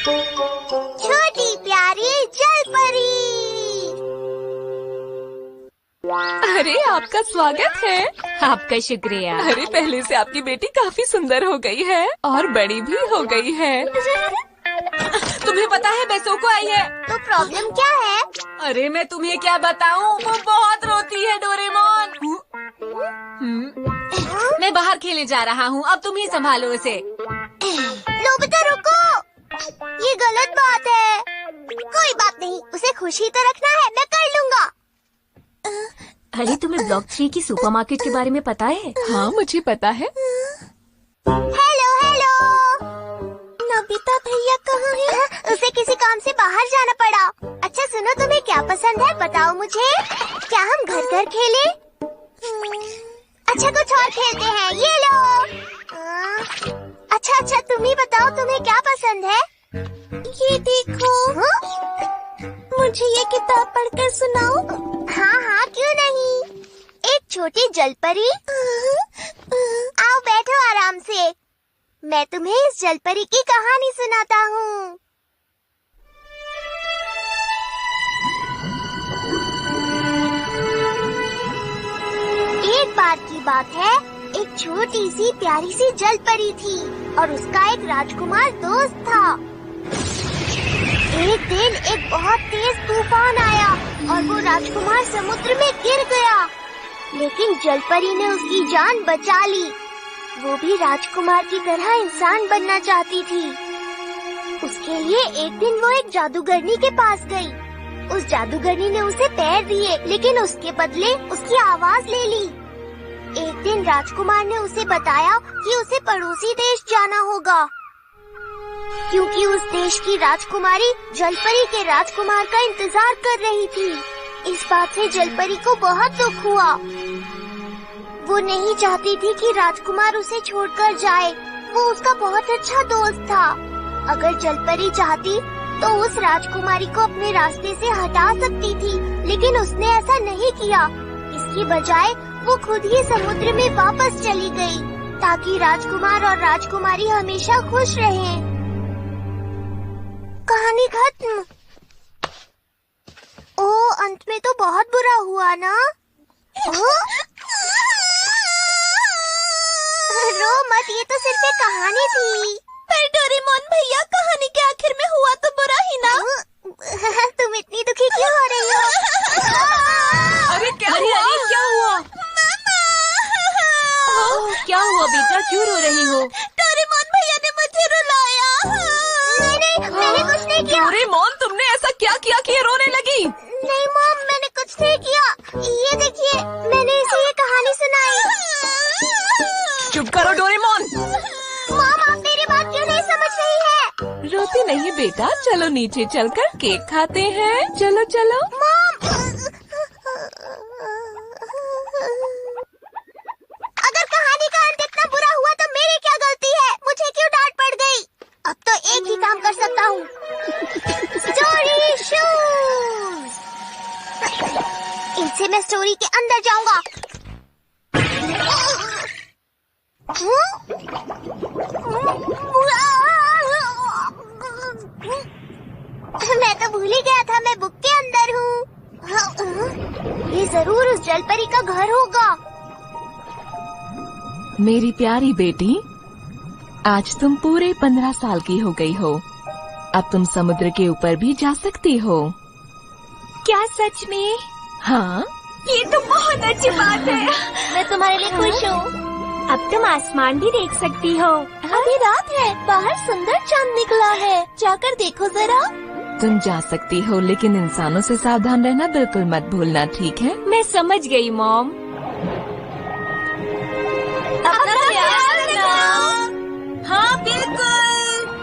छोटी प्यारी जलपरी। अरे आपका स्वागत है। आपका शुक्रिया। अरे पहले से आपकी बेटी काफी सुंदर हो गई है और बड़ी भी हो गई है। तुम्हें पता है बेसो को आई है। तो प्रॉब्लम क्या है? अरे मैं तुम्हें क्या बताऊं, वो बहुत रोती है डोरेमोन। मैं बाहर खेलने जा रहा हूँ, अब तुम ही संभालो उसे। नोबिता रुको, ये गलत बात है। कोई बात नहीं, उसे खुशी तो रखना है, मैं कर लूँगा। अरे तुम्हें ब्लॉक 3 की सुपरमार्केट के बारे में पता है? हाँ मुझे पता है। हेलो हेलो, नोबिता भैया कहाँ हैं? उसे किसी काम से बाहर जाना पड़ा। अच्छा सुनो, तुम्हें क्या पसंद है बताओ मुझे। क्या हम घर घर खेलें? अच्छा कुछ और खेलते हैं, ये लो। अच्छा तुम ही बताओ तुम्हें क्या पसंद है। ये देखो। मुझे ये किताब पढ़कर सुनाओ। हाँ क्यों नहीं। एक छोटी जलपरी। आओ बैठो आराम से, मैं तुम्हें इस जलपरी की कहानी सुनाता हूँ। एक बार की बात है, एक छोटी सी प्यारी सी जलपरी थी और उसका एक राजकुमार दोस्त था। एक दिन एक बहुत तेज तूफान आया और वो राजकुमार समुद्र में गिर गया, लेकिन जलपरी ने उसकी जान बचा ली। वो भी राजकुमार की तरह इंसान बनना चाहती थी। उसके लिए एक दिन वो एक जादूगरनी के पास गई। उस जादूगरनी ने उसे पैर दिए, लेकिन उसके बदले उसकी आवाज ले ली। एक दिन राजकुमार ने उसे बताया कि उसे पड़ोसी देश जाना होगा, क्योंकि उस देश की राजकुमारी जलपरी के राजकुमार का इंतजार कर रही थी। इस बात से जलपरी को बहुत दुख हुआ। वो नहीं चाहती थी कि राजकुमार उसे छोड़कर जाए, वो उसका बहुत अच्छा दोस्त था। अगर जलपरी चाहती तो उस राजकुमारी को अपने रास्ते से हटा सकती थी, लेकिन उसने ऐसा नहीं किया। इसकी बजाय वो खुद ही समुद्र में वापस चली गई, ताकि राजकुमार और राजकुमारी हमेशा खुश रहें। कहानी खत्म। ओह, अंत में तो बहुत बुरा हुआ ना। रो मत, ये तो सिर्फ एक कहानी थी। पर डोरेमोन भैया, कहानी के आखिर में हुआ तो बुरा ही ना। तुम इतनी दुखी क्यों हो रही हो? अरे क्या हुआ? क्या हुआ बेटा, क्यों रो रही हो? डोरेमोन भैया ने मुझे रुलाया। नहीं, मैंने कुछ नहीं किया। डोरेमोन, तुमने ऐसा क्या किया कि ये रोने लगी? नहीं मॉम, मैंने कुछ नहीं किया। ये देखिए, मैंने इसे ये कहानी सुनाई। चुप करो डोरेमोन। मॉम, आप मेरी बात क्यों नहीं समझ रही है? रोती नहीं बेटा, चलो नीचे चलकर केक खाते हैं। चलो चलो। मॉम, अगर कहानी का अंत इतना बुरा हुआ तो मेरी क्या गलती है? मुझे क्यों डांट पड़ गई? अब तो एक ही काम कर सकता हूँ। Story shoes. इनसे मैं स्टोरी के अंदर जाऊंगा। मैं तो भूल ही गया था मैं बुक के अंदर हूँ। ये जरूर उस जलपरी का घर होगा। मेरी प्यारी बेटी, आज तुम पूरे 15 साल की हो गई हो। अब तुम समुद्र के ऊपर भी जा सकती हो। क्या सच में? हाँ, ये तो बहुत अच्छी बात है। मैं तुम्हारे लिए खुश हूँ। अब तुम आसमान भी देख सकती हो। अभी रात है, बाहर सुंदर चांद निकला है, जाकर देखो जरा। तुम जा सकती हो, लेकिन इंसानों से सावधान रहना बिल्कुल मत भूलना, ठीक है? मैं समझ गई मॉम। अपना ख्याल रखना। हाँ बिल्कुल।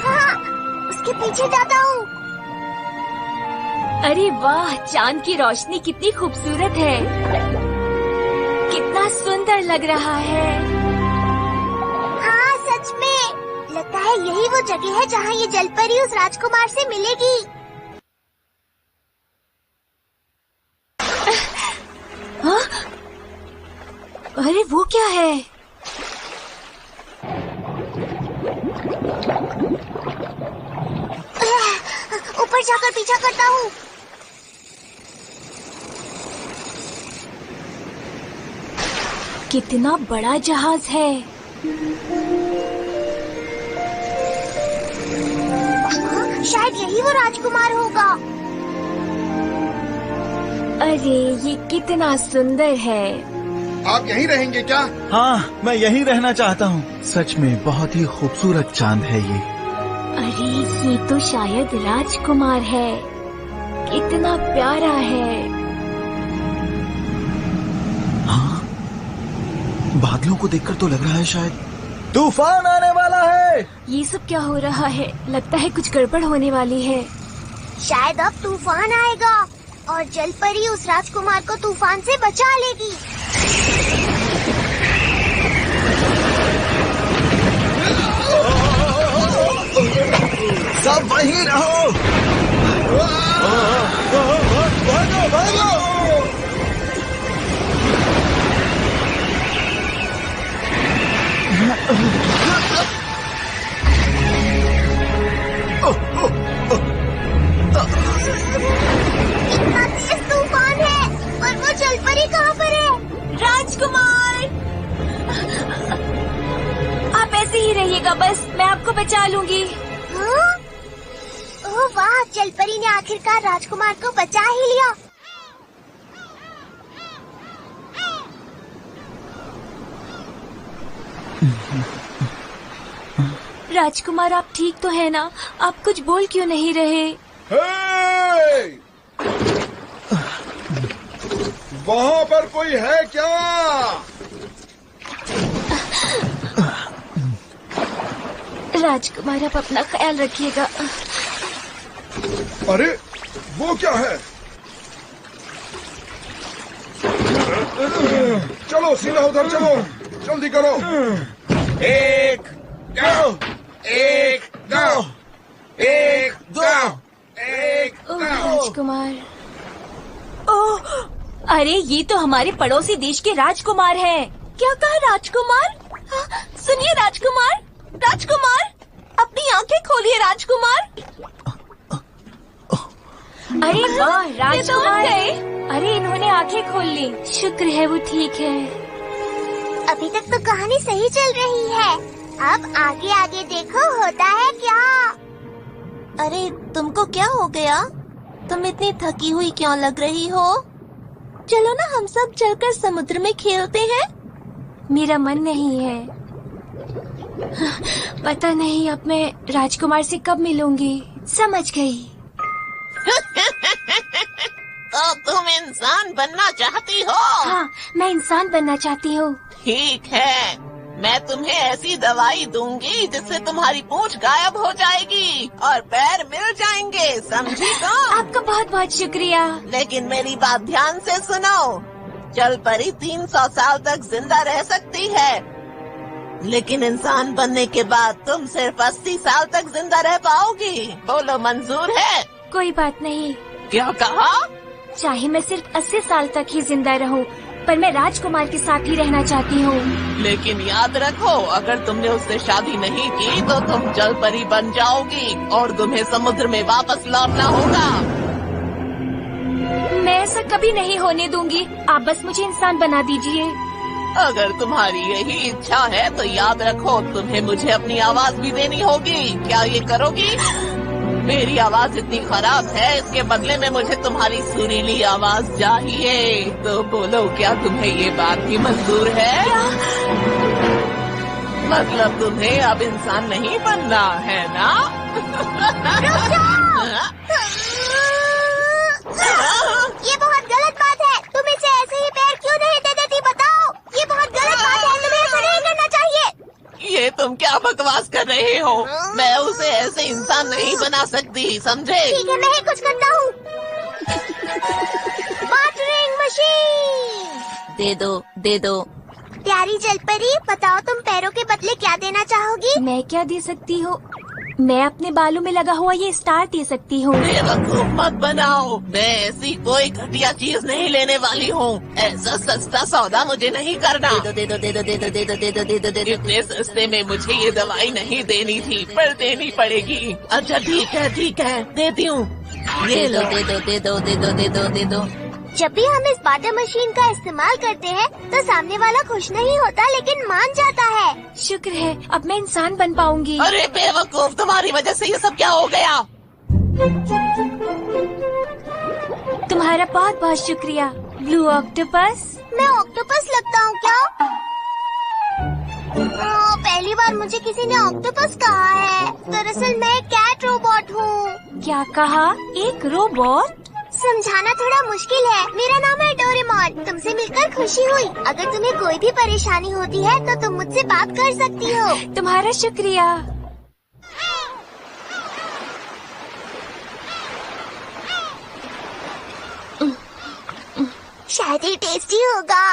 हाँ, उसके पीछे जाता हूँ। अरे वाह, चांद की रोशनी कितनी खूबसूरत है, कितना सुंदर लग रहा है। हाँ सच में, लगता है यही वो जगह है जहाँ ये जलपरी उस राजकुमार से मिलेगी। हाँ? अरे वो क्या है? होकर पीछा करता हूँ। कितना बड़ा जहाज है। शायद यही वो राजकुमार होगा। अरे ये कितना सुंदर है। आप यहीं रहेंगे क्या? हाँ, मैं यहीं रहना चाहता हूँ। सच में बहुत ही खूबसूरत चांद है ये। अरे ये तो शायद राजकुमार है। कितना प्यारा है। हाँ, बादलों को देखकर तो लग रहा है शायद तूफान आने वाला है। ये सब क्या हो रहा है? लगता है कुछ गड़बड़ होने वाली है। शायद अब तूफान आएगा और जलपरी उस राजकुमार को तूफान से बचा लेगी। सब वहीं रहो। भागो भागो। इतना तेज तूफान है और वो जलपरी कहाँ पर है? राजकुमार, आप ऐसे ही रहिएगा, बस मैं आपको बचा लूंगी। हाँ? ओह वाह, जलपरी ने आखिरकार राजकुमार को बचा ही लिया। राजकुमार, आप ठीक तो है ना? आप कुछ बोल क्यों नहीं रहे? हे! वहाँ पर कोई है क्या? राजकुमार, आप अपना ख्याल रखिएगा। अरे वो क्या है? चलो सीधा उधर चलो, जल्दी करो। एक दो, एक दो, एक दो, एक ओह दो। राजकुमार, ओह अरे ये तो हमारे पड़ोसी देश के राजकुमार हैं। क्या कहा राजकुमार? हाँ, सुनिए राजकुमार, राजकुमार अपनी आंखें खोलिए राजकुमार। अरे वाह राजकुमार, अरे इन्होंने आंखें खोल ली। शुक्र है वो ठीक है। अभी तक तो कहानी सही चल रही है। अब आगे आगे देखो होता है क्या। अरे तुमको क्या हो गया? तुम इतनी थकी हुई क्यों लग रही हो? चलो ना हम सब चलकर समुद्र में खेलते हैं। मेरा मन नहीं है। पता नहीं अब मैं राजकुमार से कब मिलूंगी। समझ गई। तो तुम इंसान बनना चाहती हो? हाँ, मैं इंसान बनना चाहती हूँ। ठीक है, मैं तुम्हें ऐसी दवाई दूंगी जिससे तुम्हारी पूंछ गायब हो जाएगी और पैर मिल जाएंगे, समझी तुम? आपका बहुत बहुत शुक्रिया। लेकिन मेरी बात ध्यान से सुनो। जलपरी 300 साल तक जिंदा रह सकती है, लेकिन इंसान बनने के बाद तुम सिर्फ 80 साल तक जिंदा रह पाओगी। बोलो मंजूर है? कोई बात नहीं। क्या कहा? चाहे मैं सिर्फ 80 साल तक ही जिंदा रहूं, पर मैं राजकुमार के साथ ही रहना चाहती हूँ। लेकिन याद रखो, अगर तुमने उससे शादी नहीं की तो तुम जलपरी बन जाओगी और तुम्हें समुद्र में वापस लौटना होगा। मैं ऐसा कभी नहीं होने दूंगी। आप बस मुझे इंसान बना दीजिए। अगर तुम्हारी यही इच्छा है तो याद रखो, तुम्हें मुझे अपनी आवाज भी देनी होगी। क्या ये करोगी? मेरी आवाज इतनी खराब है, इसके बदले में मुझे तुम्हारी सुरीली आवाज चाहिए। तो बोलो, क्या तुम्हें ये बात भी मंजूर है? मतलब तुम्हें अब इंसान नहीं बनना है ना? ये बहुत गलत बात है। तुम इसे ऐसे ही पैर क्यों नहीं दे देती, बताओ? ये बहुत गलत बात है, तुम्हें ऐसा नहीं करना चाहिए। ये तुम क्या बकवास कर रहे हो? मैं उसे ऐसे इंसान नहीं बना सकती, समझे? ठीक है, मैं ही कुछ करता हूँ। वाटरिंग मशीन दे दो, दे दो। प्यारी जलपरी, बताओ तुम पैरों के बदले क्या देना चाहोगी? मैं क्या दे सकती हूँ? मैं अपने बालों में लगा हुआ ये स्टार दे सकती हूँ। बेवकूफ मत बनाओ, मैं ऐसी कोई घटिया चीज नहीं लेने वाली हूँ। ऐसा सस्ता सौदा मुझे नहीं करना। दे दो, दे दो, दे दो, दे दो, दे दो, दे दो, दे दो, दे दो। इतने सस्ते में मुझे ये दवाई नहीं देनी थी, पर देनी पड़ेगी। अच्छा ठीक है, ठीक है, देती हूँ। दे दो दे दो दे दो दे दो दे दो दे दो। जब भी हम इस वाटर मशीन का इस्तेमाल करते हैं तो सामने वाला खुश नहीं होता लेकिन मान जाता है। शुक्र है अब मैं इंसान बन पाऊंगी। अरे बेवकूफ, तुम्हारी वजह से ये सब क्या हो गया? तुम्हारा बहुत बहुत शुक्रिया ब्लू ऑक्टोपस। मैं ऑक्टोपस लगता हूँ क्या? पहली बार मुझे किसी ने ऑक्टोपस कहा है। दरअसल मैं एक कैट रोबोट हूँ। क्या कहा? एक रोबोट? समझाना थोड़ा मुश्किल है। मेरा नाम है डोरेमोन। तुमसे मिलकर खुशी हुई। अगर तुम्हें कोई भी परेशानी होती है तो तुम मुझसे बात कर सकती हो। तुम्हारा शुक्रिया। शायद ही टेस्टी होगा।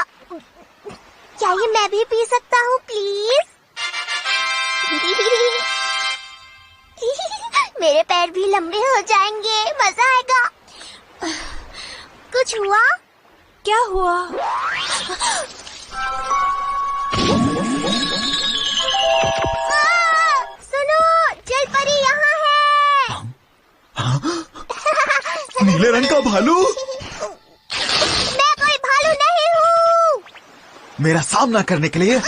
क्या ये मैं भी पी सकता हूँ प्लीज? मेरे पैर भी लंबे हो जाएंगे, मजा आएगा। कुछ हुआ? क्या हुआ? सुनो, जल परी यहाँ है। नीले रंग का भालू। मैं कोई भालू नहीं हूँ। मेरा सामना करने के लिए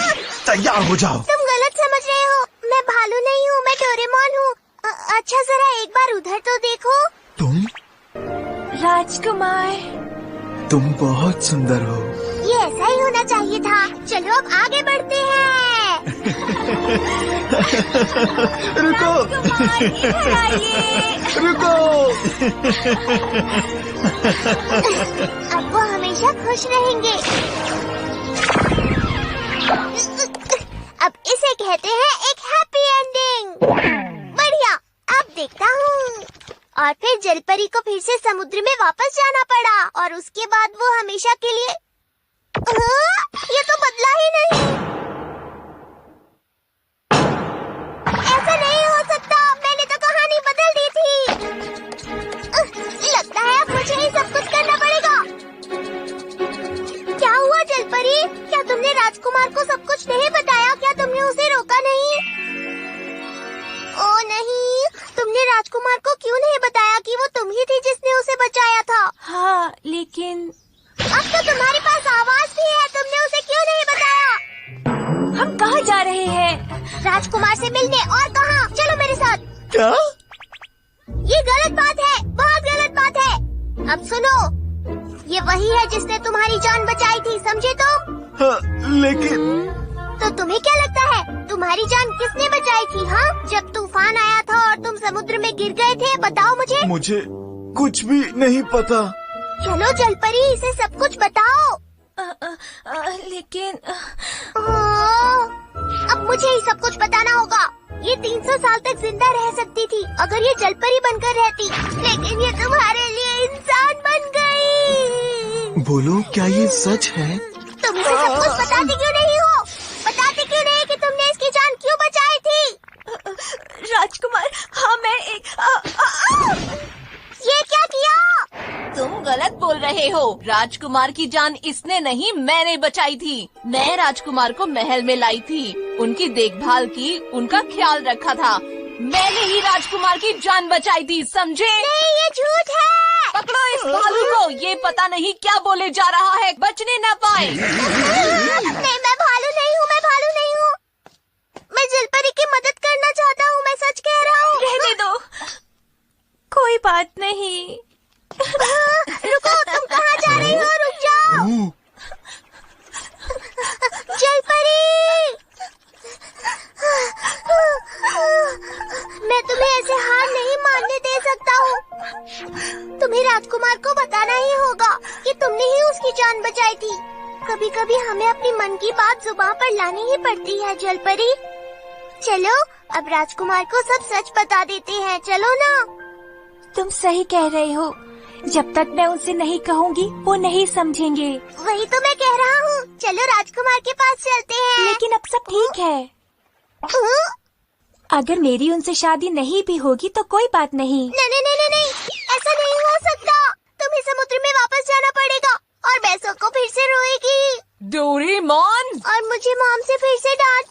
तैयार हो जाओ। तुम गलत समझ रहे हो। मैं भालू नहीं हूँ, मैं डोरेमोन हूँ। अच्छा जरा एक बार उधर तो देखो। तुम राजकुमार। तुम बहुत सुंदर हो। ये ऐसा ही होना चाहिए था। चलो अब आगे बढ़ते हैं। रुको इधर आइए। रुको। अब वो हमेशा खुश रहेंगे। अब इसे कहते हैं एक हैप्पी एंडिंग। बढ़िया, अब देखता हूँ। और फिर जलपरी को फिर से समुद्र में वापस जाना पड़ा और उसके बाद वो हमेशा के लिए ये तो बदला ही नहीं। ऐसा नहीं हो सकता। मैंने तो कहानी बदल दी थी। लगता है अब मुझे ही सब कुछ करना पड़ेगा। क्या हुआ जलपरी? क्या तुमने राजकुमार को सब कुछ नहीं बताया? क्या तुमने उसे रोका नहीं? ओ नहीं, तुमने राजकुमार को क्यों नहीं बताया कि वो तुम ही थी जिसने उसे बचाया था? हाँ लेकिन अब तो तुम्हारे पास आवाज भी है। तुमने उसे क्यों नहीं बताया? हम कहाँ जा रहे हैं? राजकुमार से मिलने। और कहाँ? चलो मेरे साथ। क्या? ये गलत बात है, बहुत गलत बात है। अब सुनो, ये वही है जिसने तुम्हारी जान बचाई थी, समझे तुम? हाँ, लेकिन तो तुम्हें क्या लगता है तुम्हारी जान किसने बचाई थी? हाँ, जब तूफान आया था और तुम समुद्र में गिर गए थे, बताओ मुझे कुछ भी नहीं पता। चलो जलपरी, इसे सब कुछ बताओ। लेकिन अब मुझे ही सब कुछ बताना होगा। ये 300 साल तक जिंदा रह सकती थी अगर ये जलपरी बनकर रहती, लेकिन ये तुम्हारे लिए इंसान बन गई। बोलो, क्या ये सच है? तुम इसे सब कुछ बताती क्यों नहीं हो? बताती क्यों नहीं कि तुमने इसकी जान क्यों बचाई थी? राजकुमार, हाँ मैं एक ये क्या किया? तुम गलत बोल रहे हो। राजकुमार की जान इसने नहीं, मैंने बचाई थी। मैं राजकुमार को महल में लाई थी, उनकी देखभाल की, उनका ख्याल रखा था। मैंने ही राजकुमार की जान बचाई थी, समझे? नहीं, ये झूठ है। पकड़ो इस भालू को। ये पता नहीं क्या बोले जा रहा है, बचने न पाए। नहीं, मैं भालू नहीं हूँ, मैं भालू नहीं हूँ। मैं जलपरी की मदद करना चाहता हूँ, मैं सच कह रहा हूँ। रहने दो, कोई बात नहीं। रुको, तुम कहाँ जा रही हो? रुक जाओ। जलपरी, मैं तुम्हें ऐसे हार नहीं मानने दे सकता हूँ। तुम्हें राजकुमार को बताना ही होगा कि तुमने ही उसकी जान बचाई थी। कभी कभी हमें अपनी मन की बात जुबान पर लानी ही पड़ती है जलपरी। चलो अब राजकुमार को सब सच बता देते हैं, चलो ना। तुम सही कह रहे हो। जब तक मैं उनसे नहीं कहूँगी वो नहीं समझेंगे। वही तो मैं कह रहा हूँ। चलो राजकुमार के पास चलते हैं। लेकिन अब सब ठीक है। अगर मेरी उनसे शादी नहीं भी होगी तो कोई बात नहीं। नहीं, ऐसा नहीं हो सकता। तुम्हें समुद्र में वापस जाना पड़ेगा और बैसो को फिर से रोएगी डोरेमोन। और मुझे मॉम से फिर से डांट